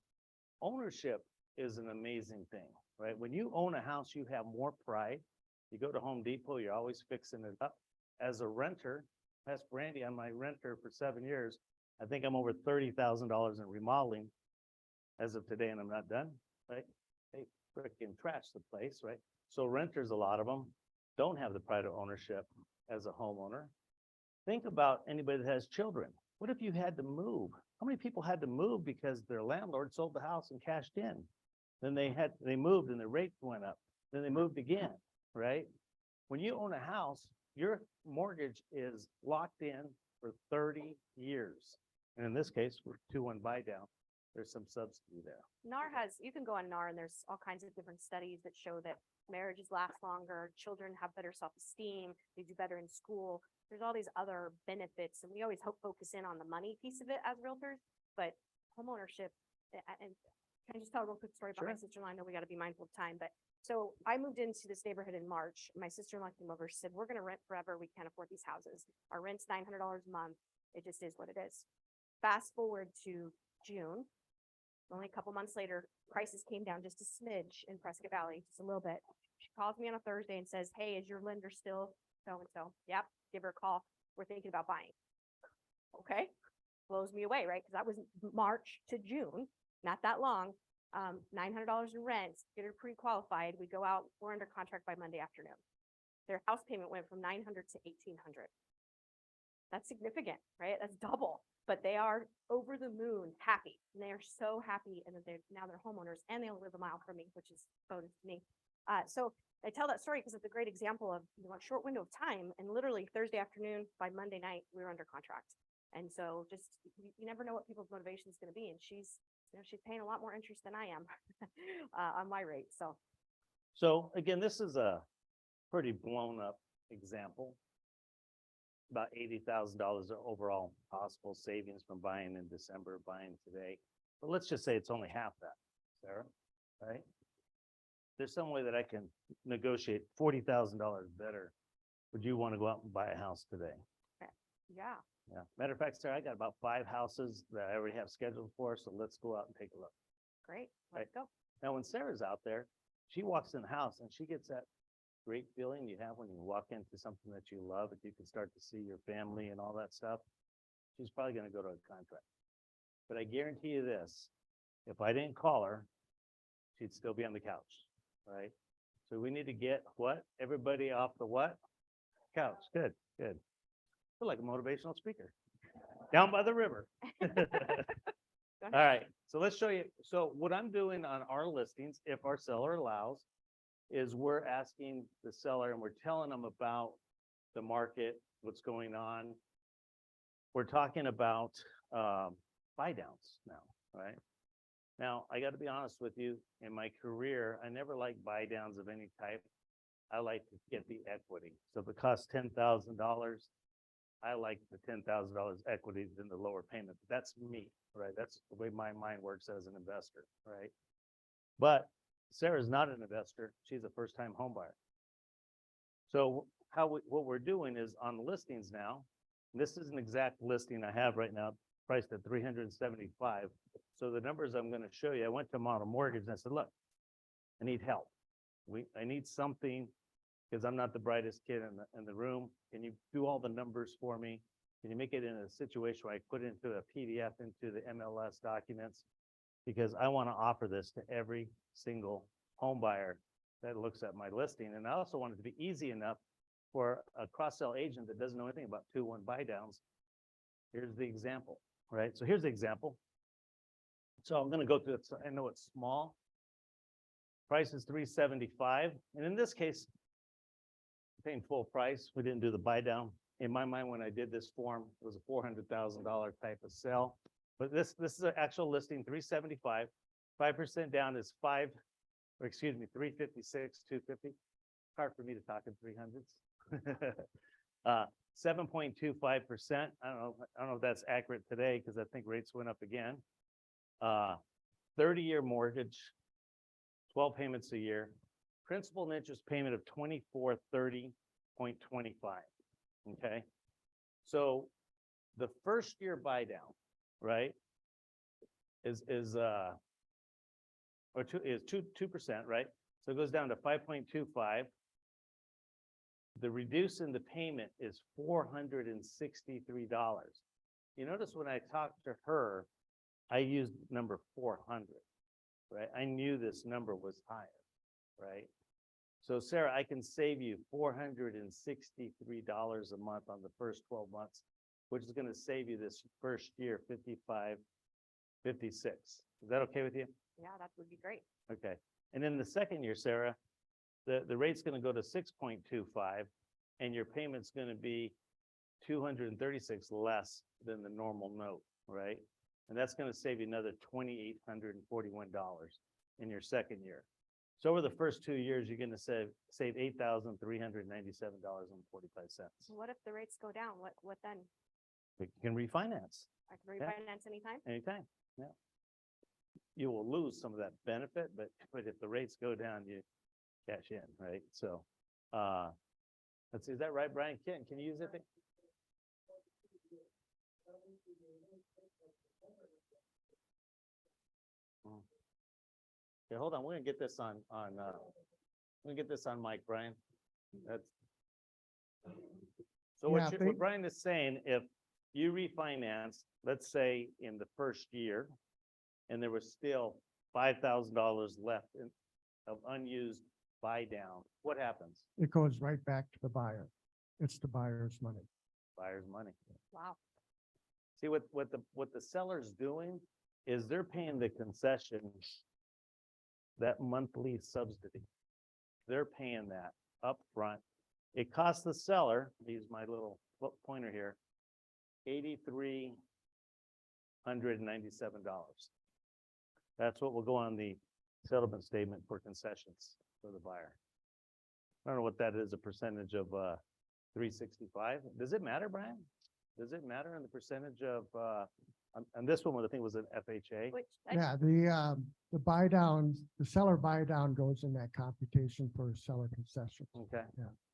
Ownership is an amazing thing, right? When you own a house, you have more pride. You go to Home Depot, you're always fixing it up. As a renter, ask Brandy, I'm my renter for 7 years. I think I'm over $30,000 in remodeling as of today, and I'm not done, right? They frickin' trash the place, right? So renters, a lot of them don't have the pride of ownership as a homeowner. Think about anybody that has children. What if you had to move? How many people had to move because their landlord sold the house and cashed in? Then they moved and the rate went up. Then they moved again, right? When you own a house, your mortgage is locked in for 30 years. And in this case, we're 2-1 buy down. There's some subsidy there. NAR you can go on NAR and there's all kinds of different studies that show that marriages last longer, children have better self-esteem, they do better in school. There's all these other benefits and we always focus in on the money piece of it as realtors, but homeownership, and can I just tell a real quick story about my Sure. sister-in-law? I know we got to be mindful of time, but so I moved into this neighborhood in March. My sister-in-law came over, she said, we're going to rent forever. We can't afford these houses. Our rent's $900 a month. It just is what it is. Fast forward to June. Only a couple months later, prices came down just a smidge in Prescott Valley, just a little bit. She calls me on a Thursday and says, hey, is your lender still so-and-so? Yep, give her a call. We're thinking about buying. Okay, blows me away, right? Because that was March to June, not that long. $900 in rent, get her pre-qualified. We go out, we're under contract by Monday afternoon. Their house payment went from 900 to 1,800. That's significant, right? That's double. But they are over the moon happy. And they are so happy and that now they're homeowners and they only live a mile from me, which is bonus to me. So I tell that story because it's a great example of a short window of time. And literally Thursday afternoon by Monday night, we were under contract. And so just, you never know what people's motivation is going to be. And she's paying a lot more interest than I am on my rate. So again, this is a pretty blown up example. About $80,000 of overall possible savings from buying in December, buying today. But let's just say it's only half that, Sarah, right? there's some way that I can negotiate $40,000 better, would you want to go out and buy a house today? Yeah. Yeah. Matter of fact, Sarah, I got about 5 houses that I already have scheduled for, so let's go out and take a look. Great. Let's go. Now, when Sarah's out there, she walks in the house and she gets that great feeling you have when you walk into something that you love and you can start to see your family and all that stuff. She's probably going to go to a contract. But I guarantee you this, if I didn't call her, she'd still be on the couch, right? So we need to get what? Everybody off the what? Couch. Good, good. Feel like a motivational speaker. Down by the river. Go All ahead. right, so let's show you. So what I'm doing on our listings, if our seller allows, is we're asking the seller and we're telling them about the market, what's going on. We're talking about buy downs now, right? Now, I got to be honest with you, in my career, I never liked buy downs of any type. I like to get the equity. So if it costs $10,000, I like the $10,000 equity than the lower payment. That's me, right? That's the way my mind works as an investor, right? But Sarah's not an investor. She's a first-time home buyer. So what we're doing is on the listings now, this is an exact listing I have right now, priced at $375. So the numbers I'm going to show you, I went to Model Mortgage and I said, look, I need help. I need something because I'm not the brightest kid in the room. Can you do all the numbers for me? Can you make it in a situation where I put it into a PDF into the MLS documents? Because I want to offer this to every single home buyer that looks at my listing. And I also want it to be easy enough for a cross-sell agent that doesn't know anything about 2-1 buy downs. Here's the example, right? So here's the example. So I'm going to go through it. So I know it's small. Price is $375. And in this case, I'm paying full price. We didn't do the buy down. In my mind, when I did this form, it was a $400,000 type of sale. But this is an actual listing, $375. 5% down is 356, 250. Hard for me to talk in 300s. 7.25%. I don't know if that's accurate today because I think rates went up again. 30-year mortgage, 12 payments a year, principal and interest payment of $2430.25. Okay, so the first year buy down, right, is 2%, right? So it goes down to 5.25. The reduce in the payment is $463. You notice when I talked to her, I used number 400, right? I knew this number was higher, right? So Sarah, I can save you $463 a month on the first 12 months, which is going to save you this first year, $55, $56. Is that okay with you? Yeah, that would be great. Okay. And in the second year, Sarah, the rate's going to go to 6.25 and your payment's going to be $236 less than the normal note, right? And that's going to save you another $2,841 in your second year. So over the first 2 years, you're going to save $8,397.45. What if the rates go down? What then? You can refinance I can Yeah. refinance anytime? anytime. Yeah. You will lose some of that benefit, but if the rates go down, you cash in, right? So, let's see, is that right, Brian? Can you use it? Okay, hold on. We're gonna get this on mic, Brian. That's. So Yeah, what Brian is saying, if you refinance, let's say in the first year, and there was still $5,000 left of unused buy down, what happens? It goes right back to the buyer. It's the buyer's money. Buyer's money. Wow. See, what the seller's doing is they're paying the concession, that monthly subsidy. They're paying that up front. It costs the seller, use my little pointer here, $8,397. That's what will go on the settlement statement for concessions for the buyer. I don't know what that is, a percentage of 365. Does it matter, Brian? Does it matter in the percentage of on this one, I think was an FHA. Which, Yeah, the buy downs, the seller buy down goes in that computation for seller concessions. Okay,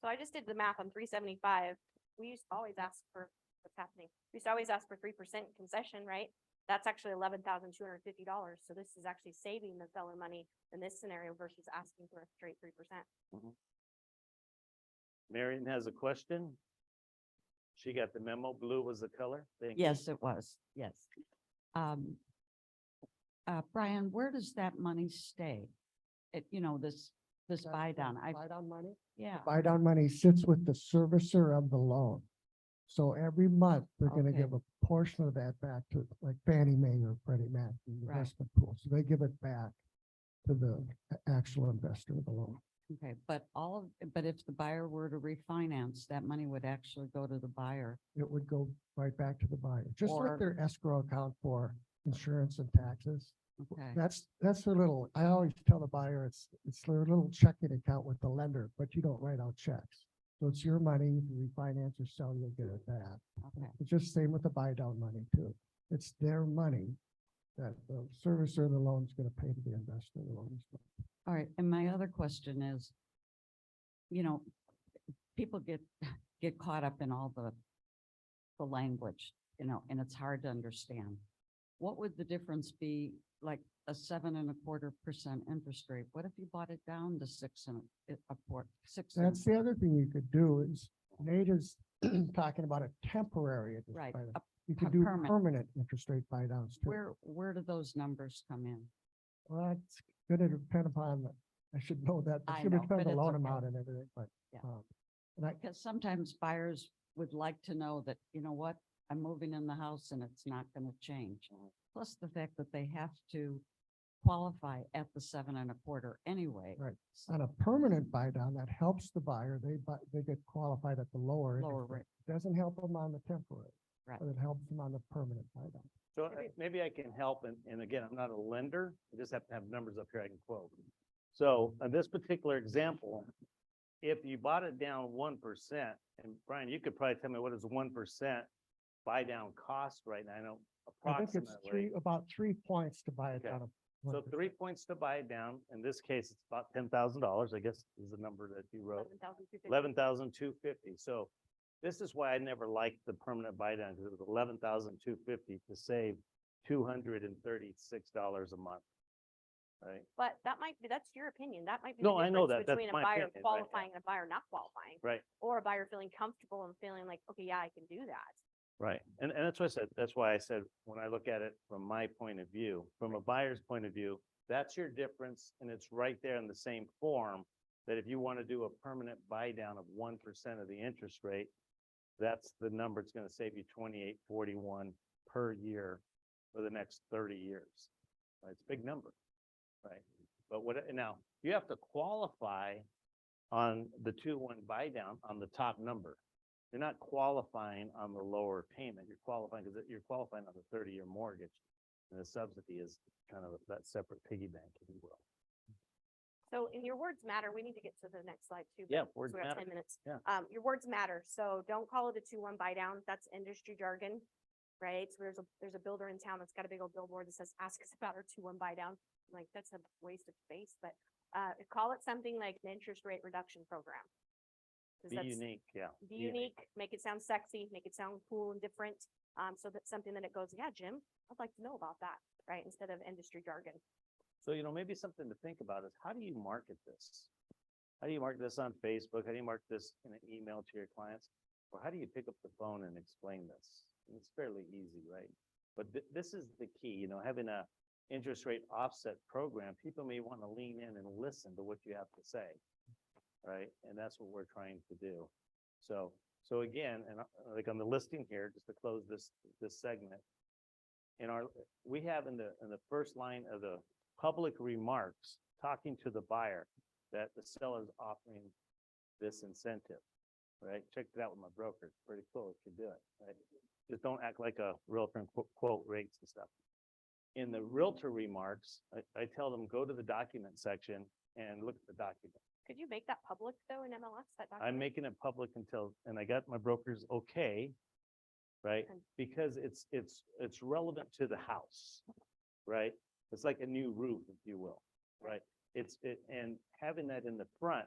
so I just did the math on 375. We used to always ask for, what's happening? We used to always ask for 3% concession, right? That's actually $11,250. So this is actually saving the seller money in this scenario versus asking for a straight 3%. Marion has a question. She got the memo. Blue was the color. Thank you. Yes, it was, yes. Brian, where does that money stay? This buy down, Buy down money? yeah, Buy down money sits with the servicer of the loan. So every month, they're gonna Okay. give a portion of that back to like Fannie Mae or Freddie Mac, the Right. investment pool. So they give it back to the actual investor of the loan. okay, but if the buyer were to refinance, that money would actually go to the buyer. It would go right back to the buyer, just Or- like their escrow account for insurance and taxes. Okay, That's their little, I always tell the buyer, it's their little checking account with the lender, but you don't write out checks. So it's your money, if you refinance or sell, you'll get it back. okay. It's just same with the buy down money too. It's their money that the servicer of the loan is gonna pay to the investor of the loan. All right, and my other question is, people get caught up in all the language, and it's hard to understand. What would the difference be, like a 7.25% interest rate? What if you bought it down to 6 and That's the other thing you could do is Nate is talking about a temporary. interest Right, buy down. a You could per- do permanent. permanent interest rate buy downs too. Where do those numbers come in? Well, it's gonna depend upon, I should know that. I It's gonna know, depend but on the it's loan okay. amount and everything, but. Yeah. And I, Because sometimes buyers would like to know that, you know what, I'm moving in the house and it's not gonna change. Plus the fact that they have to qualify at the 7.25 anyway. Right. So on a permanent buy down, that helps the buyer. They get qualified at the lower. Lower interest rate. Doesn't help them on the temporary. Right. But it helps them on the permanent buy down. So maybe I can help, and again, I'm not a lender, I just have to have numbers up here I can quote. So in this particular example, if you bought it down 1%, and Brian, you could probably tell me what is 1% buy down cost right now, I know I think it's approximately. about 3 points to buy it Okay. down. So 3 points to buy it down, in this case, it's about $10,000, I guess is the number that you wrote. 11,250. 11,250. So this is why I never liked the permanent buy down, because it was 11,250 to save $236 a month. Right? But that might be, that's your opinion. That might be. No, the I know difference that. That's Between a my buyer opinion, right, yeah. qualifying and a buyer not qualifying, Right. or a buyer feeling comfortable and feeling like, okay, yeah, I can do that. Right. And that's what I said. That's why I said, when I look at it from my point of view, from a buyer's point of view, that's your difference. And it's right there in the same form that if you want to do a permanent buy down of 1% of the interest rate, that's the number. It's going to save you 28.41 per year for the next 30 years. Right? It's a big number. Right. But now you have to qualify on the 2-1 buy down on the top number. You're not qualifying on the lower payment. You're qualifying because you're qualifying on the 30-year mortgage. And the subsidy is kind of that separate piggy bank, if you will. So in your words matter, we need to get to the next slide too. Yeah, but- words so we have matter. 10 minutes. Yeah. Your words matter. So don't call it a 2-1 buy down. That's industry jargon, right? So there's a builder in town that's got a big old billboard that says, ask us about our 2-1 buy down. I'm like, that's a waste of space, but call it something like an interest rate reduction program. 'Cause Be that's- unique, yeah. Be unique, make it sound sexy, make it sound cool and different. So that's something that it goes, yeah, Jim, I'd like to know about that, right? Instead of industry jargon. So, maybe something to think about is how do you market this? How do you market this on Facebook? How do you market this in an email to your clients? Or how do you pick up the phone and explain this? And it's fairly easy, right? But this is the key, having a interest rate offset program, people may want to lean in and listen to what you have to say. Right? And that's what we're trying to do. So again, and like on the listing here, just to close this segment, we have in the first line of the public remarks, talking to the buyer, that the seller's offering this incentive, right? Checked it out with my broker. It's pretty cool if you do it, right? Just don't act like a realtor and quote rates and stuff. In the realtor remarks, I tell them, go to the document section and look at the document. Could you make that public though in MLS? That I'm document? making it public and I got my broker's okay right? Okay. Because it's relevant to the house, right? It's like a new roof, if you will, right? And having that in the front,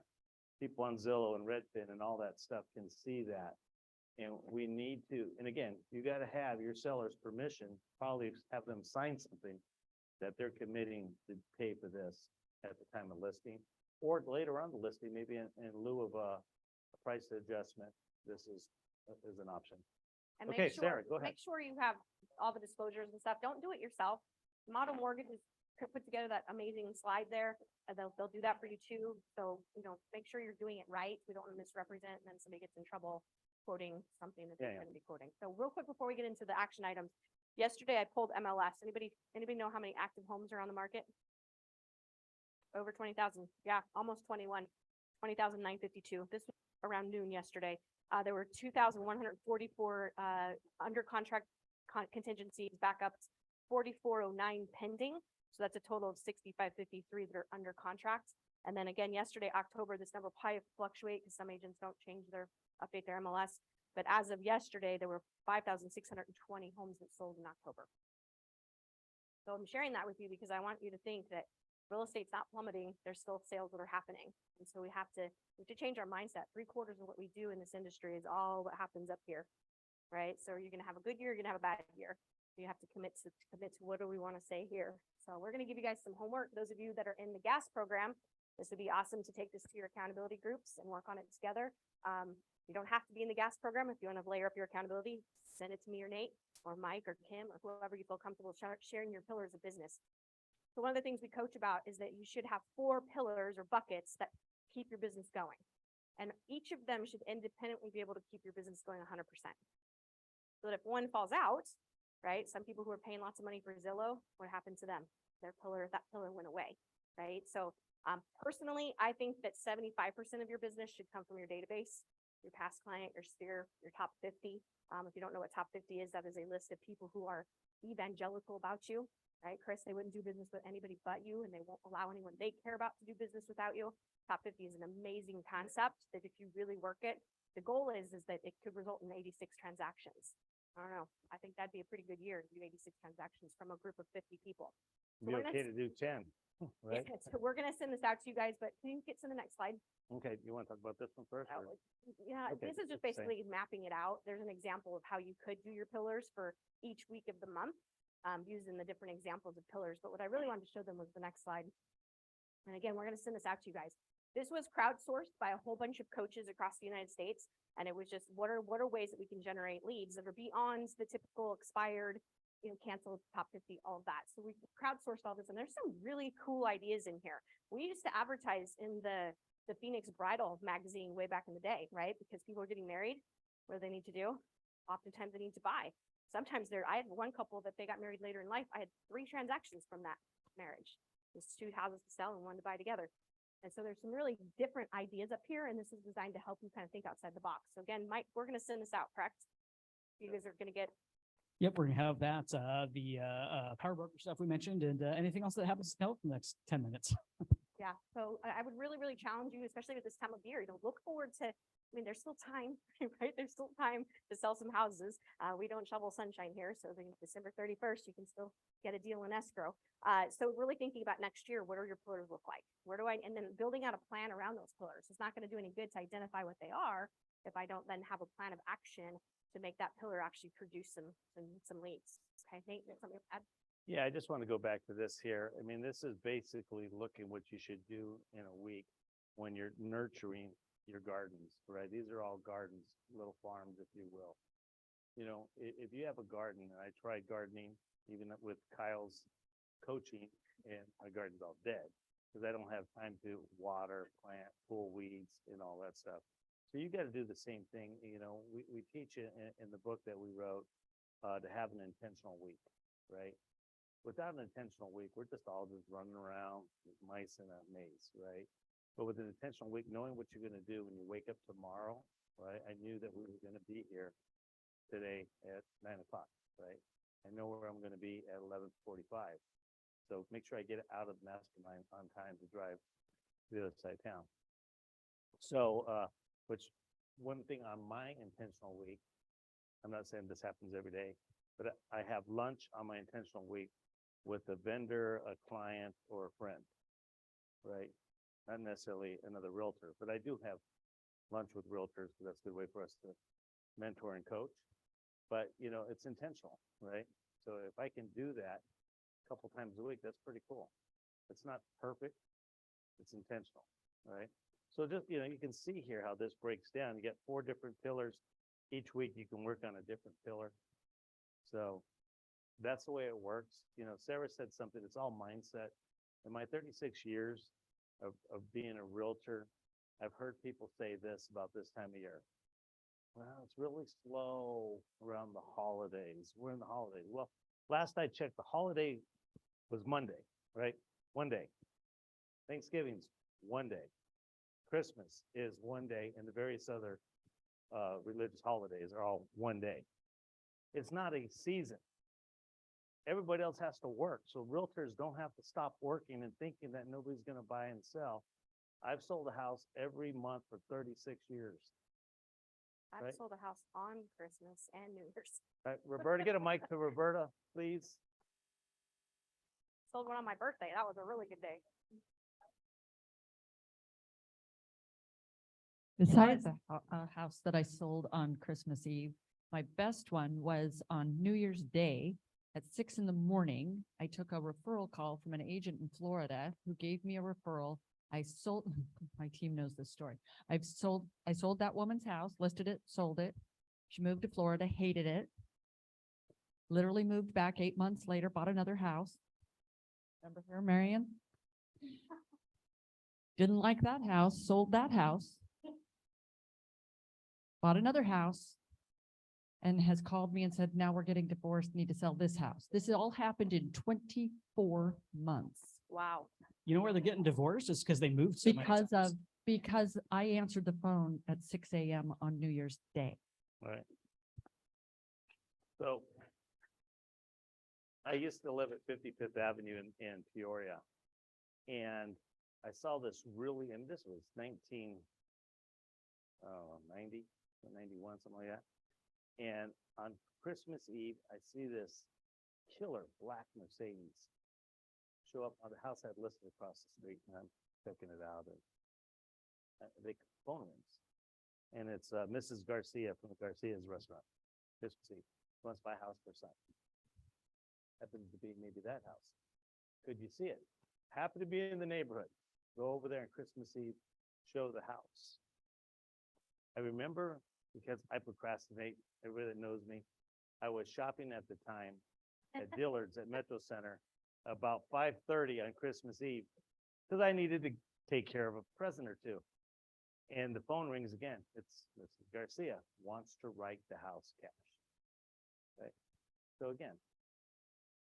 people on Zillow and Redfin and all that stuff can see that. And we need to, and again, you gotta have your seller's permission, probably have them sign something that they're committing to pay for this at the time of listing, or later on the listing, maybe in lieu of a price adjustment, this is an option. And Okay, make sure, Sarah, go ahead. make sure you have all the disclosures and stuff. Don't do it yourself. Model Mortgage has put together that amazing slide there. And they'll do that for you too. So, make sure you're doing it right. We don't want to misrepresent and then somebody gets in trouble quoting something that Yeah, they're yeah. going to be quoting. So real quick before we get into the action items, yesterday I pulled MLS. Anybody know how many active homes are on the market? Over 20,000. Yeah, almost 21. 20,952. This was around noon yesterday. There were 2,144 under contract contingencies, backups, 4,409 pending. So that's a total of 6,553 that are under contract. And then again, yesterday, October, this number will probably fluctuate because some agents don't update their MLS. But as of yesterday, there were 5,620 homes that sold in October. So I'm sharing that with you because I want you to think that real estate's not plummeting. There's still sales that are happening. And so we have to change our mindset. 3/4 of what we do in this industry is all what happens up here, right? So you're going to have a good year, you're going to have a bad year. You have to commit to what do we want to say here. So we're going to give you guys some homework. Those of you that are in the gas program, this would be awesome to take this to your accountability groups and work on it together. You don't have to be in the gas program. If you want to layer up your accountability, send it to me or Nate or Mike or Kim or whoever you feel comfortable sharing your pillars of business. So one of the things we coach about is that you should have 4 pillars or buckets that keep your business going. And each of them should independently be able to keep your business going 100%. So that if one falls out, right? Some people who are paying lots of money for Zillow, what happened to them? That pillar went away, right? So personally, I think that 75% of your business should come from your database, your past client, your sphere, your top 50. If you don't know what top 50 is, that is a list of people who are evangelical about you, right? Chris, they wouldn't do business with anybody but you, and they won't allow anyone they care about to do business without you. Top 50 is an amazing concept that if you really work it, the goal is that it could result in 86 transactions. I don't know. I think that'd be a pretty good year to do 86 transactions from a group of 50 people. So Be we're okay gonna- to do 10, right? Yeah, so we're gonna send this out to you guys, but can you get to the next slide? Okay, you want to talk about this one first? or- Yeah, Okay, this is just let's say- basically mapping it out. There's an example of how you could do your pillars for each week of the month, using the different examples of pillars. But what I really wanted to show them was the next slide. And again, we're gonna send this out to you guys. This was crowdsourced by a whole bunch of coaches across the United States. And it was just, what are ways that we can generate leads that are beyond the typical expired, canceled top 50, all of that. So we crowdsourced all this, and there's some really cool ideas in here. We used to advertise in the Phoenix Bridal magazine way back in the day, right? Because people are getting married. What do they need to do? Oftentimes they need to buy. Sometimes I had one couple that they got married later in life. I had 3 transactions from that marriage. There's 2 houses to sell and 1 to buy together. And so there's some really different ideas up here, and this is designed to help you kind of think outside the box. So again, Mike, we're going to send this out, correct? You guys are going to get. Yep, we're gonna have that, the power broker stuff we mentioned, and anything else that happens to help in the next 10 minutes. Yeah, so I would really, really challenge you, especially with this time of year, look forward to, there's still time, right? There's still time to sell some houses. We don't shovel sunshine here, so December 31st, you can still get a deal in escrow. So really thinking about next year, what do your pillars look like? And then building out a plan around those pillars. It's not gonna do any good to identify what they are if I don't then have a plan of action to make that pillar actually produce some leads. Okay, Nate, you have something to add? Yeah, I just want to go back to this here. I mean, this is basically looking what you should do in a week when you're nurturing your gardens, right? These are all gardens, little farms, if you will. If you have a garden, and I tried gardening even with Kyle's coaching, and my garden's all dead because I don't have time to water, plant, pull weeds, and all that stuff. So you got to do the same thing. We teach it in the book that we wrote to have an intentional week, right? Without an intentional week, we're just all running around with mice in a maze, right? But with an intentional week, knowing what you're going to do when you wake up tomorrow, right? I knew that we were going to be here today at 9 o'clock, right? I know where I'm going to be at 11:45. So make sure I get out of mastermind on time to drive to the other side of town. So, which one thing on my intentional week, I'm not saying this happens every day, but I have lunch on my intentional week with a vendor, a client, or a friend, right? Not necessarily another realtor, but I do have lunch with realtors because that's a good way for us to mentor and coach. But, you know, it's intentional, right? So if I can do that a couple times a week, that's pretty cool. It's not perfect. It's intentional, right? So just, you know, you can see here how this breaks down. You get 4 different pillars. Each week you can work on a different pillar. So that's the way it works. You know, Sarah said something, it's all mindset. In my 36 years of being a realtor, I've heard people say this about this time of year. Well, it's really slow around the holidays. We're in the holidays. Well, last I checked, the holiday was Monday, right? One day. Thanksgiving's one day. Christmas is one day, and the various other religious holidays are all one day. It's not a season. Everybody else has to work, so realtors don't have to stop working and thinking that nobody's going to buy and sell. I've sold a house every month for 36 years. I've Right. sold a house on Christmas and New Year's. Right, Roberta, get a mic to Roberta, please. Sold one on my birthday. That was a really good day. Besides a house that I sold on Christmas Eve, my best one was on New Year's Day at 6 a.m. I took a referral call from an agent in Florida who gave me a referral. I sold, my team knows this story. I sold that woman's house, listed it, sold it. She moved to Florida, hated it. Literally moved back 8 months later, bought another house. Remember her, Marion? Didn't like that house, sold that house. Bought another house and has called me and said, now we're getting divorced, need to sell this house. This all happened in 24 months Wow. You know where they're getting divorced? It's because they moved so many times. because I answered the phone at 6 a.m. on New Year's Day. Right. So I used to live at 55th Avenue in Peoria. And I saw this really, and this was 90, 91, something like that. And on Christmas Eve, I see this killer black Mercedes show up on the house I had listed across the street, and I'm checking it out, and they phone rings. And it's Mrs. Garcia from the Garcia's restaurant. Christmas Eve. Wants to buy a house for her son. Happens to be maybe that house. Could you see it? Happen to be in the neighborhood. Go over there on Christmas Eve, show the house. I remember, because I procrastinate, everybody that knows me, I was shopping at the time at Dillard's at Metro Center about 5:30 on Christmas Eve because I needed to take care of a present or two. And the phone rings again. It's Mrs. Garcia wants to write the house cash. Right? So again,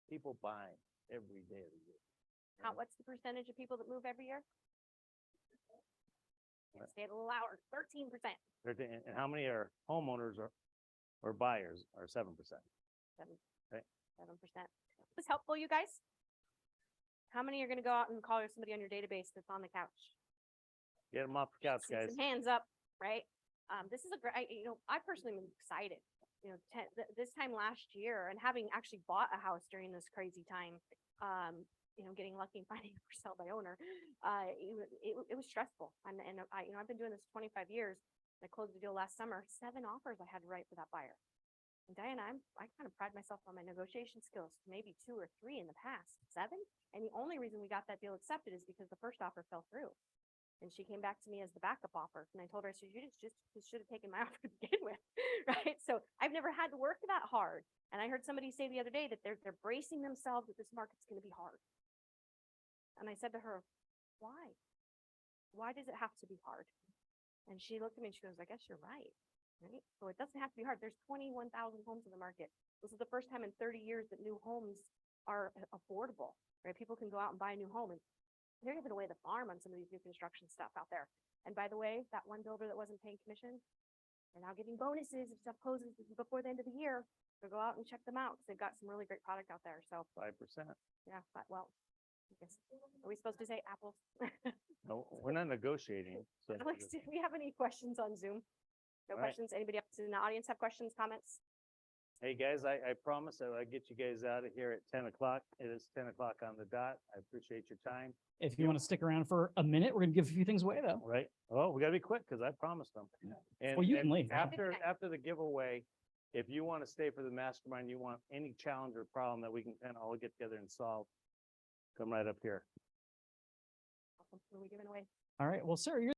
people buy every day of the year. What's the percentage of people that move every year? What? Say it a little louder, 13%. And how many are homeowners or buyers are 7%? 7%. Right. 7%. Was helpful, you guys? How many are gonna go out and call somebody on your database that's on the couch? Get them off the couch, See guys. some hands up, right? This is a great, I personally am excited, this time last year and having actually bought a house during this crazy time, getting lucky and finding it for sale by owner, it was stressful. And I've been doing this 25 years. I closed the deal last summer, 7 offers I had to write for that buyer. And Diana, I kind of pride myself on my negotiation skills, maybe 2 or 3 in the past, 7. And the only reason we got that deal accepted is because the first offer fell through. And she came back to me as the backup offer. And I told her, I said, you just should have taken my offer to begin with, right? So I've never had to work that hard. And I heard somebody say the other day that they're bracing themselves that this market's going to be hard. And I said to her, why? Why does it have to be hard? And she looked at me and she goes, I guess you're right. Right? So it doesn't have to be hard. There's 21,000 homes in the market. This is the first time in 30 years that new homes are affordable, right? People can go out and buy a new home, and they're giving away the farm on some of these new construction stuff out there. And by the way, that one builder that wasn't paying commission, they're now giving bonuses if stuff closes before the end of the year. So go out and check them out because they've got some really great product out there. So 5%. yeah, well, I guess, are we supposed to say apples? No, we're not negotiating. So Alex, do we have any questions on Zoom? No All right. questions? Anybody else in the audience have questions, comments? Hey, guys, I promise that I'll get you guys out of here at 10 o'clock. It is 10 o'clock on the dot. I appreciate your time, If you want to stick around for a minute, we're gonna give a few things away though. right? Oh, we gotta be quick because I promised them. And, Well, you can and leave. after the giveaway, if you want to stay for the mastermind, you want any challenge or problem that we can kind of all get together and solve, come right up here. Awesome. What are we giving away? All right, well, sir, you're